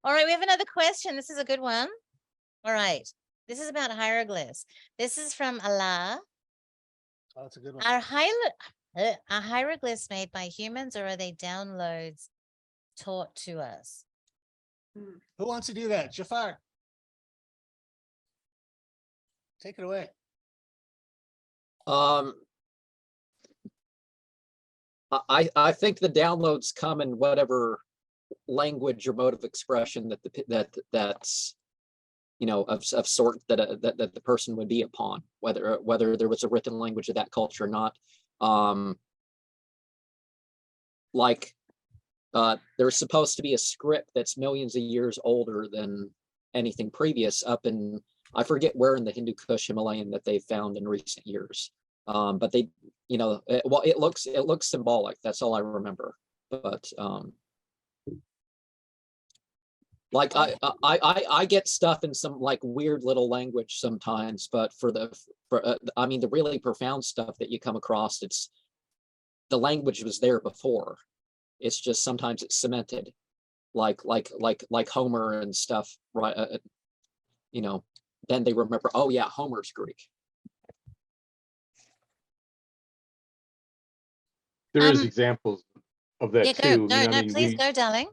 All right, we have another question. This is a good one. All right. This is about hieroglyphs. This is from Allah. Oh, that's a good one. Are hieroglyphs made by humans, or are they downloads taught to us? Who wants to do that? Jafar. Take it away. I think the downloads come in whatever language or mode of expression that's of sort that the person would be upon, whether there was a written language of that culture or not. There's supposed to be a script that's millions of years older than anything previous up in, I forget where in the Hindu Kush Himalayan that they've found in recent years. But they, it looks symbolic. That's all I remember. But I get stuff in some like weird little language sometimes, but I mean the really profound stuff that you come across, the language was there before. It's just sometimes it's cemented, like Homer and stuff, right? Then they remember, oh yeah, Homer's Greek. There is examples of that too. Please go, darling.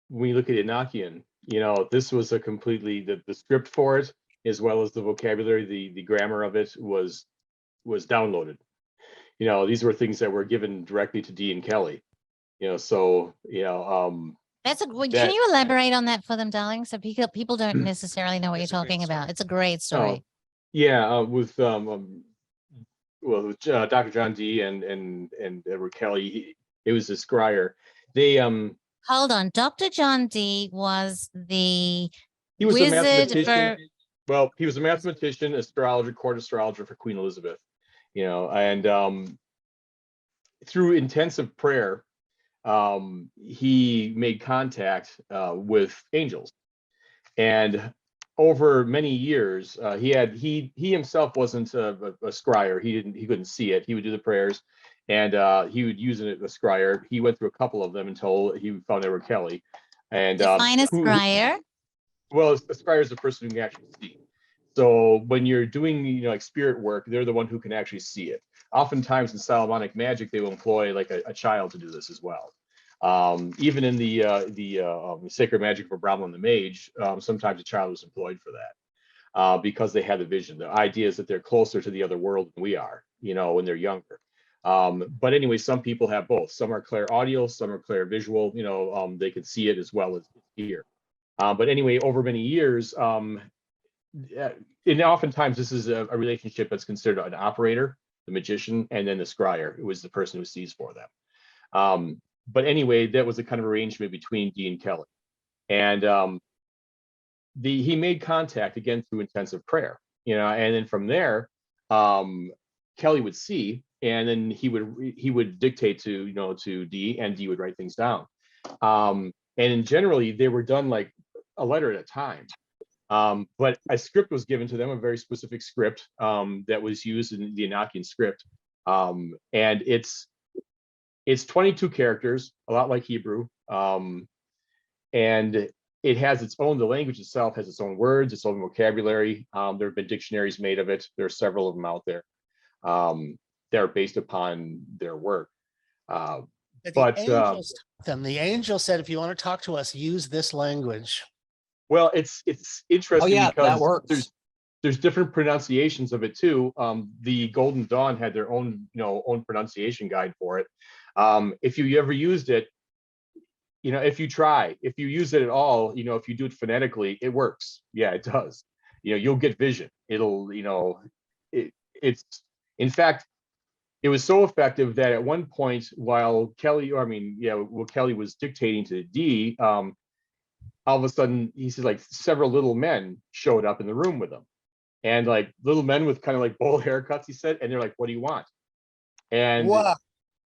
When you look at Enochian, this was a completely the script for it, as well as the vocabulary, the grammar of it was downloaded. These were things that were given directly to Dee and Kelly. That's can you elaborate on that for them, darling? So people don't necessarily know what you're talking about. It's a great story. With Dr. John Dee and Edward Kelly, it was a scryer. They hold on. Dr. John Dee was he was a mathematician. Well, he was a mathematician, astrologer, court astrologer for Queen Elizabeth. And through intensive prayer, he made contact with angels, and over many years, he himself wasn't a scryer. He couldn't see it. He would do the prayers, and he would use it as a scryer. He went through a couple of them until he found Edward Kelly. And define a scryer. Well, a scryer is a person who can actually see. So when you're doing like spirit work, they're the one who can actually see it. Oftentimes in Solomonic magic, they will employ like a child to do this as well. Even in the sacred magic for Brahma and the Mage, sometimes a child was employed for that because they had the vision. The idea is that they're closer to the other world than we are, when they're younger. But anyway, some people have both. Some are clairaudial, some are clairvisual. They can see it as well as hear. But anyway, over many years, and oftentimes this is a relationship that's considered an operator, the magician, and then the scryer, who is the person who sees for them. But anyway, that was a kind of arrangement between Dee and Kelly. And he made contact again through intensive prayer, and then from there, Kelly would see, and then he would dictate to Dee, and Dee would write things down. And generally they were done like a letter at a time. But a script was given to them, a very specific script that was used in the Enochian script. And it's 22 characters, a lot like Hebrew. And it has its own, the language itself has its own words, its own vocabulary. There have been dictionaries made of it. There are several of them out there that are based upon their work. The angel said, if you want to talk to us, use this language. Well, it's interesting because that works. There's different pronunciations of it too. The Golden Dawn had their own pronunciation guide for it. If you ever used it, if you use it at all, if you do it phonetically, it works. Yeah, it does. You'll get vision. It'll, it's in fact, it was so effective that at one point while Kelly was dictating to Dee, all of a sudden he said like several little men showed up in the room with him, and like little men with kind of like bowl haircuts, he said, and they're like, what do you want? And wow.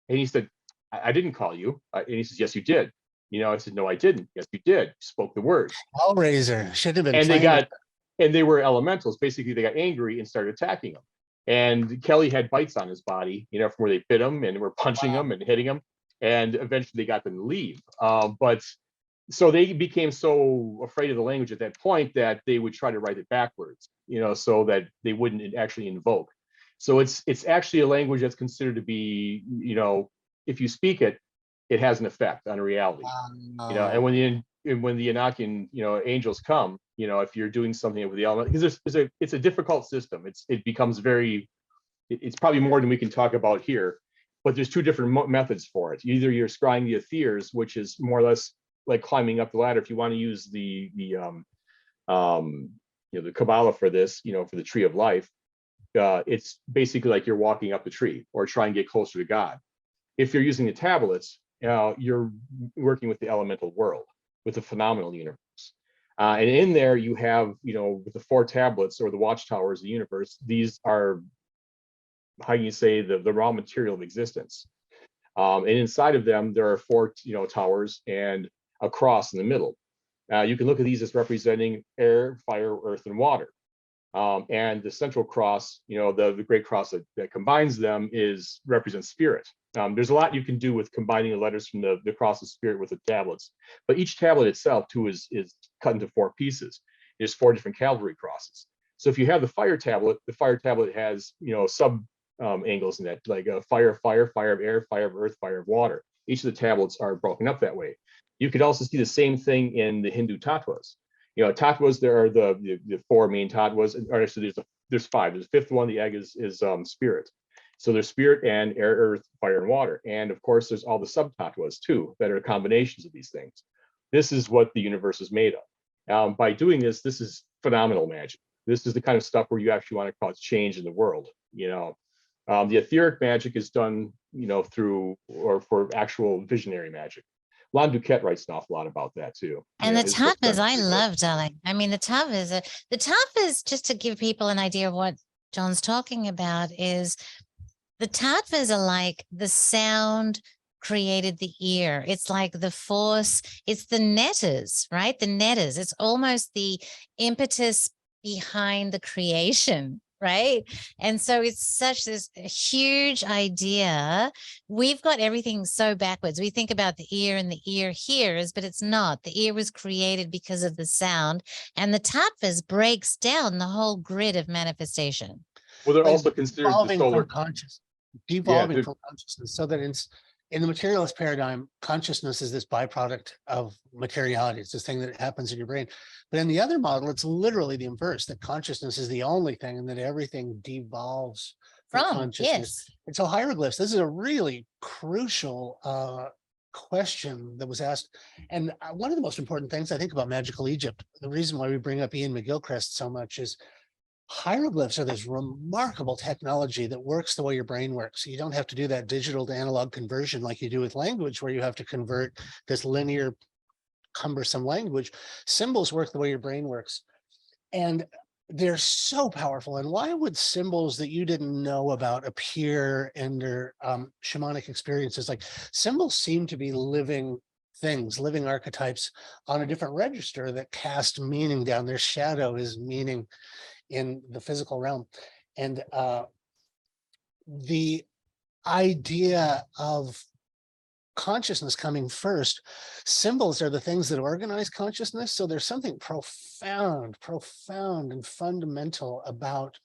And he said, I didn't call you. And he says, yes, you did. I said, no, I didn't. Yes, you did. You spoke the words. Hellraiser should have been. And they were elementals. Basically, they got angry and started attacking him. And Kelly had bites on his body, from where they bit him and were punching him and hitting him. And eventually they got them to leave. But so they became so afraid of the language at that point that they would try to write it backwards, so that they wouldn't actually invoke. So it's actually a language that's considered to be, if you speak it, it has an effect on reality. And when the Enochian, angels come, if you're doing something with the element, because it's a difficult system. It becomes it's probably more than we can talk about here, but there's two different methods for it. Either you're scrying the Aethers, which is more or less like climbing up the ladder. If you want to use the Kabbalah for this, for the tree of life, it's basically like you're walking up the tree or trying to get closer to God. If you're using the tablets, you're working with the elemental world, with the phenomenal universe. And in there you have, with the 4 tablets or the watchtowers of the universe, these are, how you say, the raw material of existence. And inside of them, there are 4, towers and a cross in the middle. You can look at these as representing air, fire, earth, and water. And the central cross, the great cross that combines them represents spirit. There's a lot you can do with combining the letters from the cross of spirit with the tablets, but each tablet itself too is cut into 4 pieces. There's 4 different cavalry crosses. So if you have the fire tablet has, sub angles in that, like a fire of air, fire of earth, fire of water. Each of the tablets are broken up that way. You could also see the same thing in the Hindu tattvas. Tattvas, there are the 4 main tattvas, or actually there's 5. There's the 5th one, the egg is spirit. So there's spirit and air, earth, fire, and water. And of course, there's all the sub-tattvas too, that are combinations of these things. This is what the universe is made of. By doing this is phenomenal magic. This is the kind of stuff where you actually want to cause change in the world. The etheric magic is done, through or for actual visionary magic. Lon Duquette writes an awful lot about that too. And the tattvas, I love, darling. I mean, the tattvas, just to give people an idea of what John's talking about, is the tattvas are like the sound created the ear. It's like the force. It's the netters, right? The netters. It's almost the impetus behind the creation, right? And so it's such this huge idea. We've got everything so backwards. We think about the ear and the ear hears, but it's not. The ear was created because of the sound, and the tattvas breaks down the whole grid of manifestation. Well, they're also considered the solar consciousness, devolving from consciousness, so that in the materialist paradigm, consciousness is this byproduct of materiality. It's this thing that happens in your brain. But in the other model, it's literally the inverse, that consciousness is the only thing and that everything devolves from consciousness. Yes. And so hieroglyphs, this is a really crucial question that was asked. And one of the most important things I think about magical Egypt, the reason why we bring up Ian McGilchrist so much, is hieroglyphs are this remarkable technology that works the way your brain works. You don't have to do that digital to analog conversion like you do with language, where you have to convert this linear, cumbersome language. Symbols work the way your brain works. And they're so powerful. And why would symbols that you didn't know about appear in their shamanic experiences? Like, symbols seem to be living things, living archetypes on a different register that cast meaning down. Their shadow is meaning in the physical realm. And the idea of consciousness coming first, symbols are the things that organize consciousness. So there's something profound and fundamental about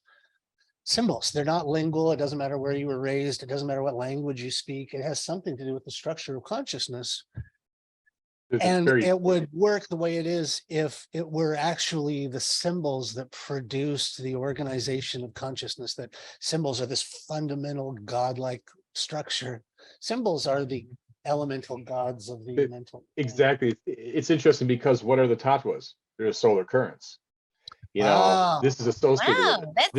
symbols. They're not lingual. It doesn't matter where you were raised. It doesn't matter what language you speak. It has something to do with the structure of consciousness. And it would work the way it is if it were actually the symbols that produced the organization of consciousness, that symbols are this fundamental godlike structure. Symbols are the elemental gods of the mental. Exactly. It's interesting because what are the tattvas? They're solar currents. This is associated with it.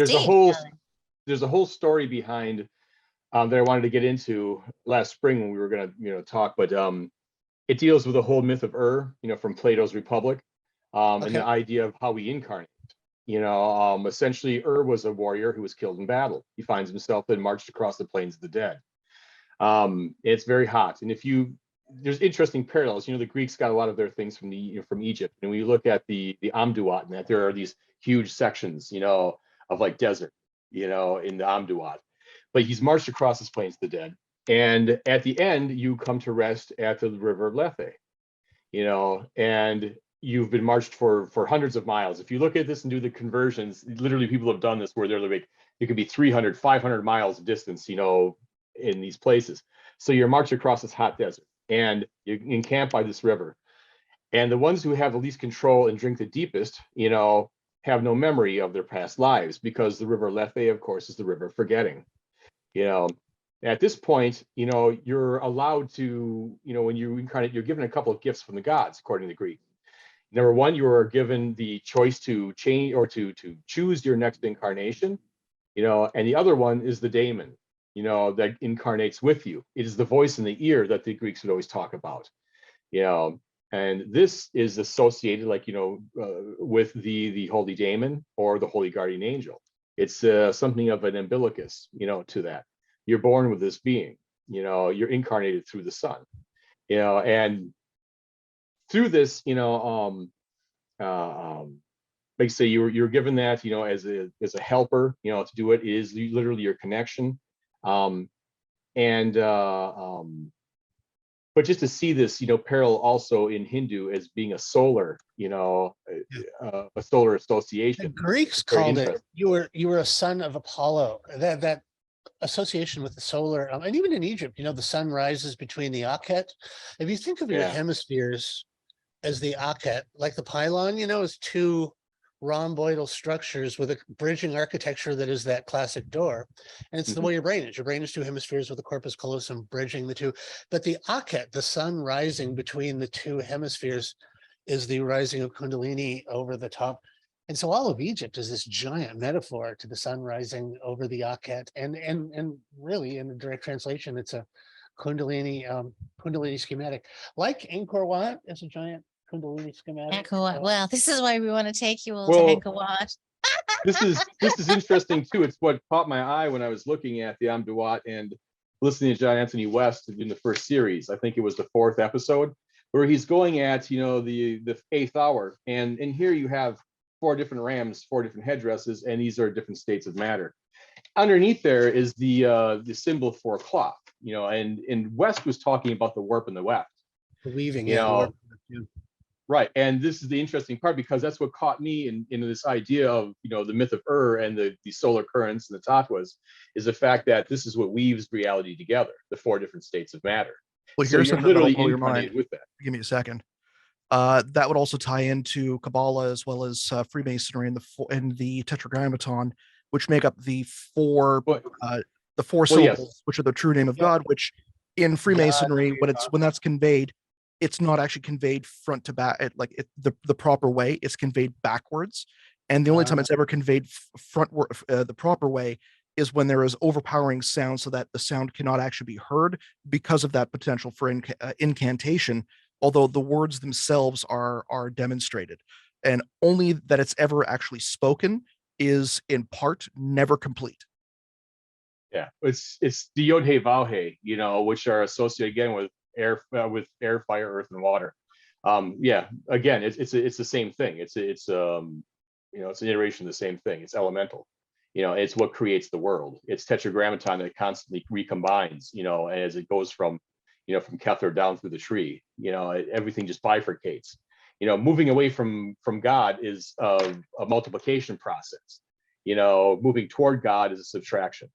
There's a whole story behind that I wanted to get into last spring when we were going to talk, but it deals with the whole myth of from Plato's Republic, and the idea of how we incarnate. Essentially, was a warrior who was killed in battle. He finds himself then marched across the plains of the dead. It's very hot, and there's interesting parallels. The Greeks got a lot of their things from from Egypt, and when you look at the Amduat, and that there are these huge sections, of like desert, in the Amduat. But he's marched across the plains of the dead. And at the end, you come to rest at the river Lethe. and you've been marched for hundreds of miles. If you look at this and do the conversions, literally people have done this where they're like, it could be 300, 500 miles distance, in these places. So you're marched across this hot desert and you encamp by this river. And the ones who have the least control and drink the deepest, have no memory of their past lives, because the river Lethe, of course, is the river of forgetting. At this point, you're allowed to, when you incarnate, you're given a couple of gifts from the gods, according to the Greek. Number one, you are given the choice to change or to choose your next incarnation, and the other one is the daemon, that incarnates with you. It is the voice in the ear that the Greeks would always talk about, and this is associated, like, with the holy daemon or the holy guardian angel. It's something of an umbilicus, to that. You're born with this being, you're incarnated through the sun, and through this, like I say, you're given that, as a helper, to do it is literally your connection. But just to see this, parallel also in Hindu as being a solar, a solar The association. Greeks Very called it, interesting. you were a son of Apollo. That association with the solar, and even in Egypt, the sun rises between the Akhet. If you think of your Yeah. hemispheres as the Akhet, like the pylon, is two rhomboidal structures with a bridging architecture that is that classic door. And it's the way your brain is. Your brain is two hemispheres with the corpus callosum bridging the two. But the Akhet, the sun rising between the two hemispheres, is the rising of Kundalini over the top. And so all of Egypt is this giant metaphor to the sun rising over the Akhet. And really, in the direct translation, it's a Kundalini Kundalini schematic. Like Angkor Wat is a giant Kundalini schematic. Angkor Wat. Well, this is why we want to take you all to Well, Angkor Wat. this is interesting too. It's what caught my eye when I was looking at the Amduat and listening to John Anthony West in the first series. I think it was the 4th episode, where he's going at, the 8th hour, and here you have 4 different rams, 4 different headdresses, and these are different states of matter. Underneath there is the symbol for cloth, and West was talking about the warp and the weft. The weaving, You yeah. know, Right. And this is the interesting part, because that's what caught me in this idea of, the myth of and the solar currents and the tattvas, is the fact that this is what weaves reality together, the 4 different states of matter. Well, So here's you're something that'll literally blow your mind. incarnated with that. Give me a second. That would also tie into Kabbalah as well as Freemasonry and the Tetragrammaton, which make up the four syllables, yes. which are the true name of God. Which in Freemasonry, when that's conveyed, it's not actually conveyed front to back, the proper way. It's conveyed backwards, and the only time it's ever conveyed the proper way is when there is overpowering sound, so that the sound cannot actually be heard because of that potential for incantation. Although the words themselves are demonstrated, and only that it's ever actually spoken is in part, never complete. Yeah, it's the Yod He Vav He, which are associated again with air, fire, earth, and water. Yeah, again, it's the same thing. It's an iteration of the same thing. It's elemental. It's what creates the world. It's tetragrammaton that constantly recombines. As it goes from Kether down through the tree. Everything just bifurcates. Moving away from God is a multiplication process. Moving toward God is a subtraction.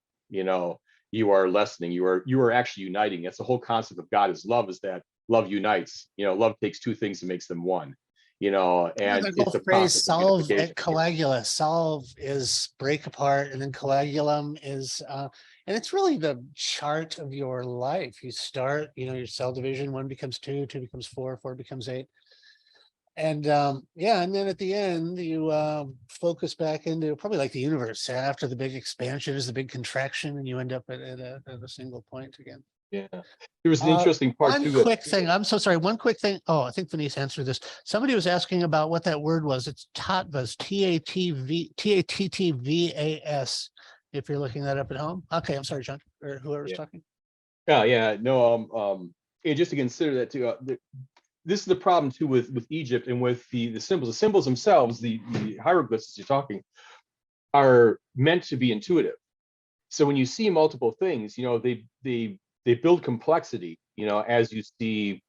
You are lessening. You are actually uniting. That's the whole concept of God is love. Is that love unites? Love takes 2 things and makes them one. And it's a phrase, solve et coagula. Solve is break apart, and then coagulum is and it's really the chart of your life. You start, your cell division, 1 becomes 2, 2 becomes 4, 4 becomes 8. And and then at the end, you focus back into probably like the universe. After the big expansion is the big contraction, and you end up at a single point again. Yeah, there was an interesting part one too. Quick thing. I'm so sorry. One quick thing. Oh, I think Denise answered this. Somebody was asking about what that word was. It's tattvas, Tattvas. If you're looking that up at home. Okay, I'm sorry, John, or whoever's talking. Yeah, no. Just to consider that too. This is the problem too with Egypt and with the symbols. The symbols themselves, the hieroglyphs as you're talking, are meant to be intuitive. So when you see multiple things, they build complexity, as you see,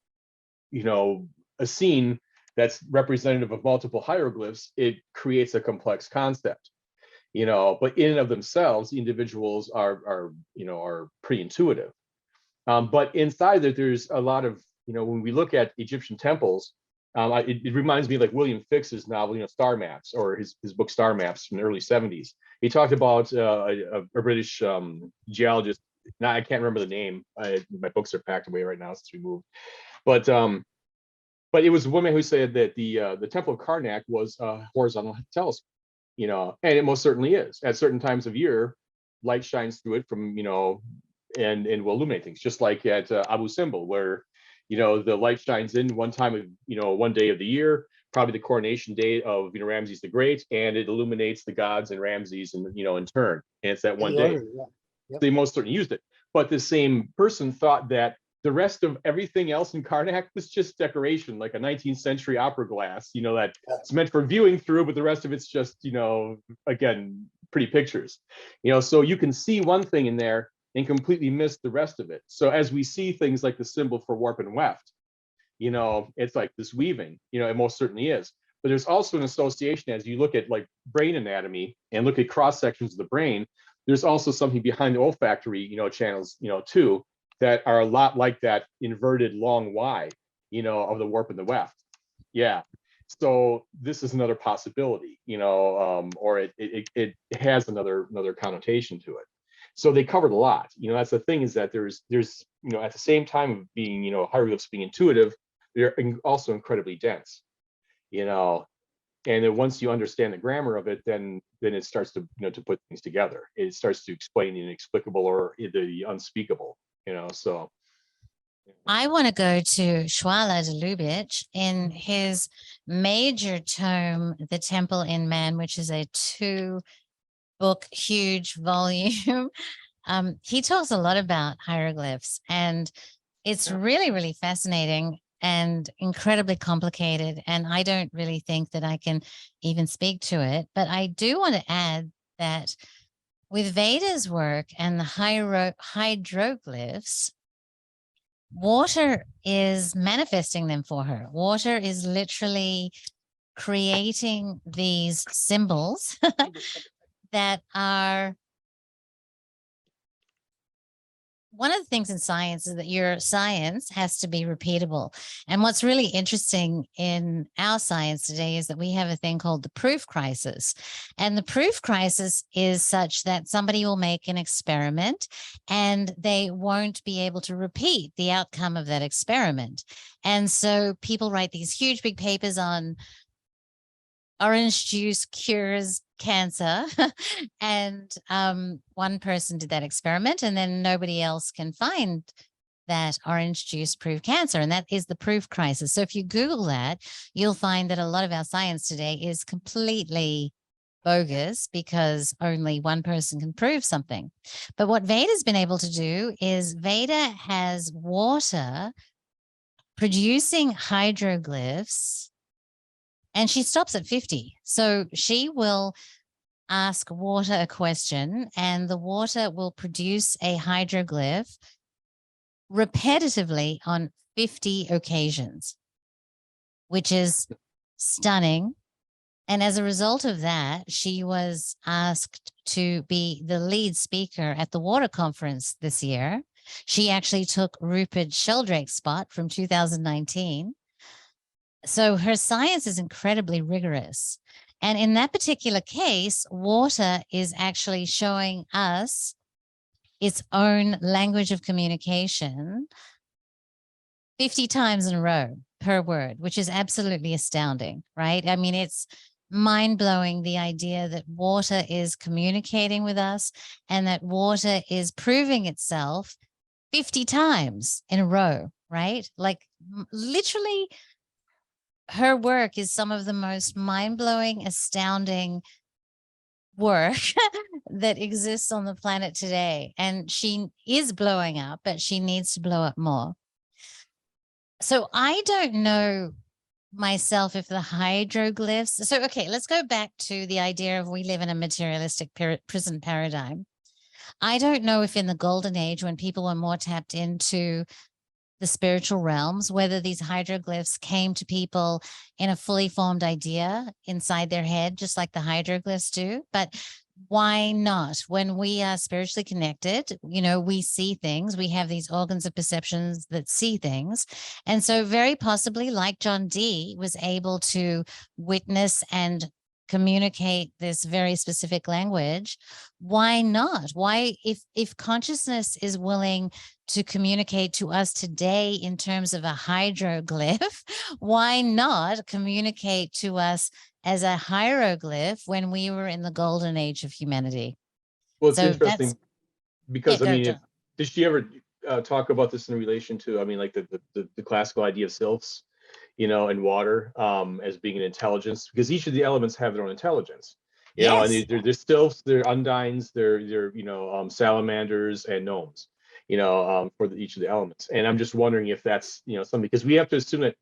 a scene that's representative of multiple hieroglyphs, it creates a complex concept, but in and of themselves, the individuals are pretty intuitive. But inside that, there's a lot of, when we look at Egyptian temples, it reminds me of like William Fick's novel, Star Maps, or his book Star Maps from the early 70s. He talked about a British geologist. Now I can't remember the name. My books are packed away right now since we moved. But it was a woman who said that the Temple of Karnak was a horizontal telescope, and it most certainly is. At certain times of year, light shines through it from, and will illuminate things, just like at Abu Simbel, where the light shines in one time of one day of the year, probably the coronation day of Ramses the Great, and it illuminates the gods and Ramses and in turn, and it's that one day. Yeah. Yep. They most certainly used it, but the same person thought that the rest of everything else in Karnak was just decoration, like a 19th century opera glass, that's meant for viewing through, but the rest of it's just again, pretty pictures, so you can see one thing in there and completely miss the rest of it. So as we see things like the symbol for warp and weft, it's like this weaving, it most certainly is. But there's also an association as you look at like brain anatomy and look at cross sections of the brain. There's also something behind the olfactory, channels, too, that are a lot like that inverted long Y, of the warp and the weft. Yeah. So this is another possibility, or it has another connotation to it. So they covered a lot. That's the thing, is that there's at the same time of being, hieroglyphs being intuitive, they're also incredibly dense, and then once you understand the grammar of it, then it starts to, to put things together. It starts to explain the inexplicable or the unspeakable, so. I want to go to Schwaller de Lubitsch in his major tome, The Temple in Man, which is a 2-book, huge volume. He talks a lot about hieroglyphs, and it's really, really fascinating and incredibly complicated. And I don't really think that I can even speak to it, but I do want to add that with Veda's work and the hieroglyphs, water is manifesting them for her. Water is literally creating these symbols that are. One of the things in science is that your science has to be repeatable. And what's really interesting in our science today is that we have a thing called the proof crisis. And the proof crisis is such that somebody will make an experiment and they won't be able to repeat the outcome of that experiment. And so people write these huge big papers on orange juice cures cancer. And one person did that experiment, and then nobody else can find that orange juice proved cancer. And that is the proof crisis. So if you Google that, you'll find that a lot of our science today is completely bogus because only one person can prove something. But what Veda's been able to do is Veda has water producing hieroglyphs, and she stops at 50. So she will ask water a question, and the water will produce a hieroglyph repetitively on 50 occasions, which is stunning. And as a result of that, she was asked to be the lead speaker at the water conference this year. She actually took Rupert Sheldrake's spot from 2019. So her science is incredibly rigorous. And in that particular case, water is actually showing us its own language of communication 50 times in a row per word, which is absolutely astounding, right? I mean, it's mind-blowing, the idea that water is communicating with us and that water is proving itself 50 times in a row, right? Like literally, her work is some of the most mind-blowing, astounding work that exists on the planet today. And she is blowing up, but she needs to blow up more. So I don't know myself if the hieroglyphs. So, okay, let's go back to the idea of we live in a materialistic prison paradigm. I don't know if in the golden age, when people were more tapped into the spiritual realms, whether these hieroglyphs came to people in a fully formed idea inside their head, just like the hieroglyphs do. But why not? When we are spiritually connected, we see things, we have these organs of perceptions that see things. And so very possibly, like John Dee was able to witness and communicate this very specific language, why not? Why, if consciousness is willing to communicate to us today in terms of a hieroglyph, why not communicate to us as a hieroglyph when we were in the golden age of humanity? Well, it's So interesting because, yeah, I mean, John. did she ever talk about this in relation to, I mean, like the classical idea of sylphs, and water as being an intelligence, because each of the elements have their own intelligence, and Yes. they're sylphs, they're undines, they're salamanders and gnomes, for each of the elements. And I'm just wondering if that's, something, because we have to assume that,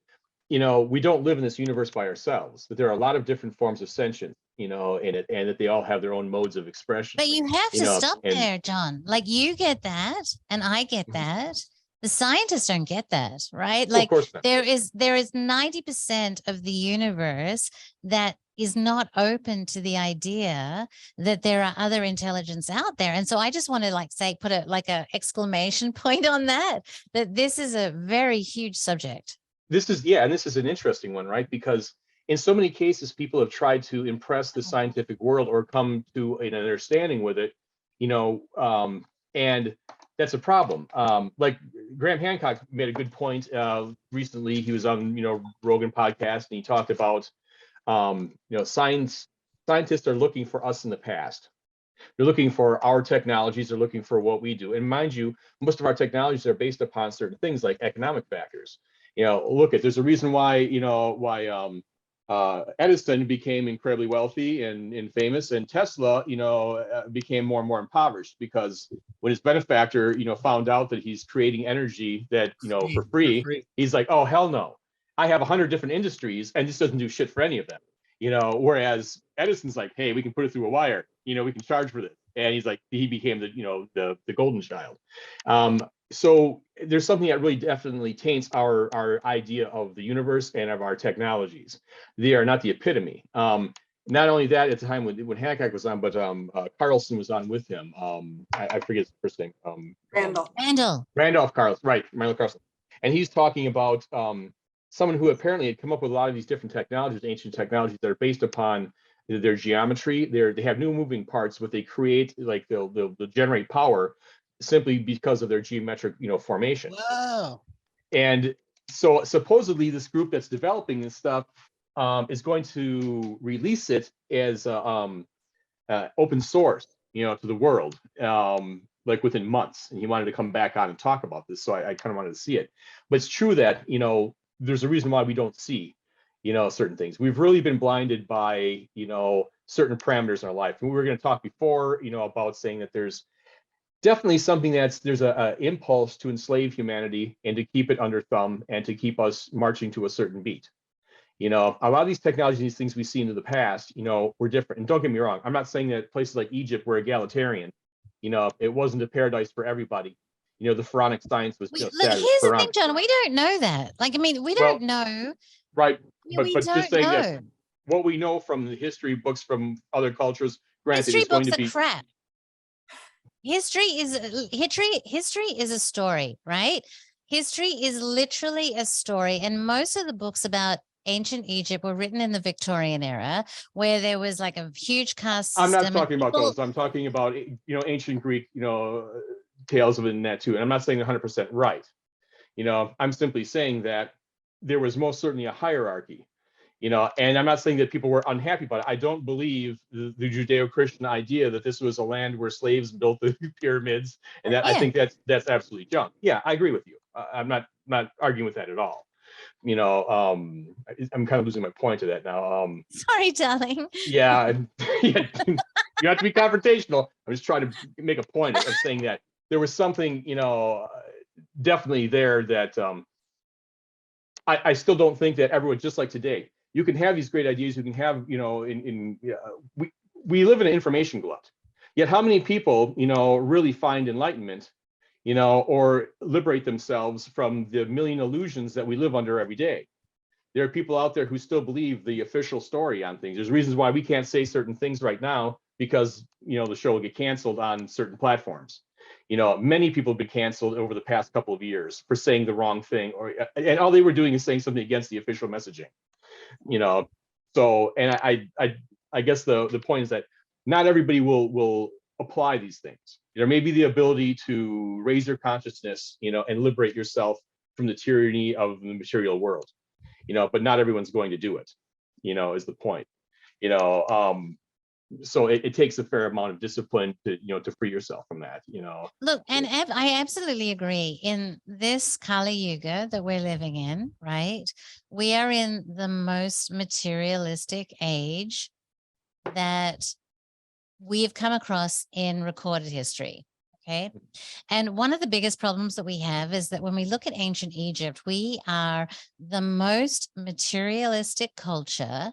we don't live in this universe by ourselves, that there are a lot of different forms of sentience, in it, and that they all have their own modes of expression. But you have to stop And there, John. Like, you get that, and I get that. The scientists don't get that, right? well, of Like, course not. there is 90% of the universe that is not open to the idea that there are other intelligence out there. And so I just want to put a exclamation point on that this is a very huge subject. This is, yeah, and this is an interesting one, right? Because in so many cases, people have tried to impress the scientific world or come to an understanding with it, and that's a problem. Like Graham Hancock made a good point recently. He was on, Rogan podcast, and he talked about, scientists are looking for us in the past. They're looking for our technologies. They're looking for what we do. And mind you, most of our technologies are based upon certain things like economic factors. There's a reason why, Edison became incredibly wealthy and famous, and Tesla, became more and more impoverished, because when his benefactor, found out that he's creating energy that, for free, he's like, oh, hell no. I have 100 different industries and this doesn't do shit for any of them. Whereas Edison's like, hey, we can put it through a wire, we can charge for this. And he's like, he became the golden child. So there's something that really definitely taints our idea of the universe and of our technologies. They are not the epitome. Not only that, at the time when Hancock was on, but Carlson was on with him. I forget his first name. Randolph Carlson, right? Randall Carlson. And he's talking about someone who apparently had come up with a lot of these different technologies, ancient technologies that are based upon their geometry. They have new moving parts, but they create, like, they'll generate power simply because of their geometric, formation. Wow. And so supposedly this group that's developing this stuff is going to release it as open source, to the world, like within months. And he wanted to come back on and talk about this, so I kind of wanted to see it. But it's true that, there's a reason why we don't see, certain things. We've really been blinded by, certain parameters in our life. And we were going to talk before, about saying that there's definitely something there's a impulse to enslave humanity and to keep it under thumb and to keep us marching to a certain beat. A lot of these technologies, these things we've seen in the past, were different. And don't get me wrong, I'm not saying that places like Egypt were egalitarian. It wasn't a paradise for everybody. The pharaonic science was just Look, here's the thing, John. We don't know that. We don't know. Right. Yeah, but just saying know. that what we know from the history books from other cultures, granted, History is going books to be are crap. History is a story, right? History is literally a story. And most of the books about ancient Egypt were written in the Victorian era, where there was like a huge caste system. I'm not talking about those. I'm talking about, ancient Greek, tales of it in that too. And I'm not saying 100% right. I'm simply saying that there was most certainly a hierarchy, and I'm not saying that people were unhappy about it. I don't believe the Judeo-Christian idea that this was a land where slaves built the pyramids, and that, yeah. I think that's absolutely junk. Yeah, I agree with you. I'm not arguing with that at all. I'm kind of losing my point to that now. Sorry, darling. Yeah, you have to be confrontational. I'm just trying to make a point of saying that there was something, definitely there that I still don't think that everyone, just like today, you can have these great ideas. You can have, we live in an information glut. Yet how many people, really find enlightenment, or liberate themselves from the million illusions that we live under every day. There are people out there who still believe the official story on things. There's reasons why we can't say certain things right now because, the show will get canceled on certain platforms. Many people have been canceled over the past couple of years for saying the wrong thing, and all they were doing is saying something against the official messaging. So, and I guess the point is that not everybody will apply these things. There may be the ability to raise your consciousness, and liberate yourself from the tyranny of the material world, but not everyone's going to do it, is the point. So it takes a fair amount of discipline to free yourself from that. Look, and I absolutely agree. In this Kali Yuga that we're living in, right? We are in the most materialistic age that we've come across in recorded history. Okay. And one of the biggest problems that we have is that when we look at ancient Egypt, we are the most materialistic culture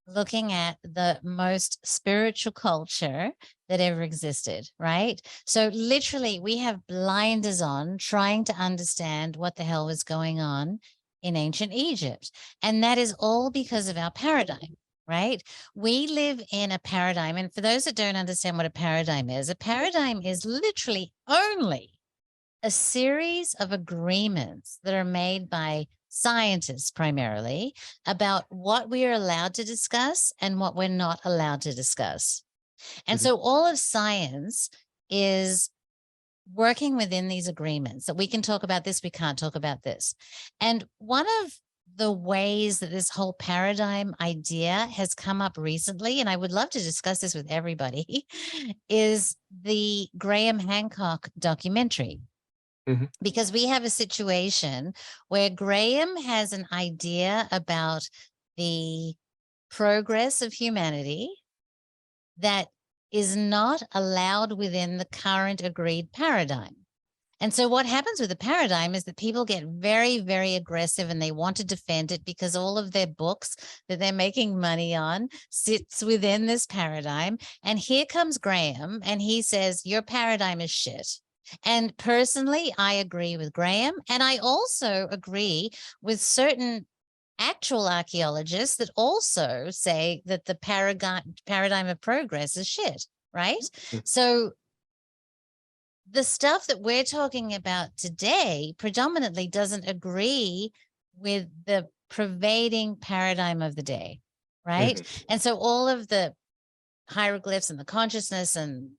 looking at the most spiritual culture that ever existed, right? So literally we have blinders on trying to understand what the hell was going on in ancient Egypt. And that is all because of our paradigm, right? We live in a paradigm. And for those that don't understand what a paradigm is literally only a series of agreements that are made by scientists primarily about what we are allowed to discuss and what we're not allowed to discuss. And so all of science is working within these agreements that we can talk about this, we can't talk about this. And one of the ways that this whole paradigm idea has come up recently, and I would love to discuss this with everybody, is the Graham Hancock documentary. Because we have a situation where Graham has an idea about the progress of humanity that is not allowed within the current agreed paradigm. And so what happens with the paradigm is that people get very, very aggressive and they want to defend it because all of their books that they're making money on sits within this paradigm. And here comes Graham and he says, your paradigm is shit. And personally, I agree with Graham. And I also agree with certain actual archaeologists that also say that the paradigm of progress is shit, right? So the stuff that we're talking about today predominantly doesn't agree with the pervading paradigm of the day, right? And so all of the hieroglyphs and the consciousness and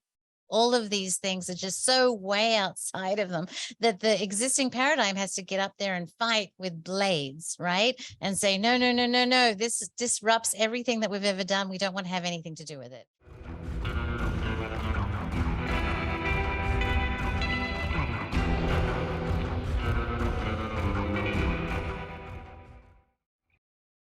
all of these things are just so way outside of them that the existing paradigm has to get up there and fight with blades, right? And say, no, this disrupts everything that we've ever done. We don't want to have anything to do with it.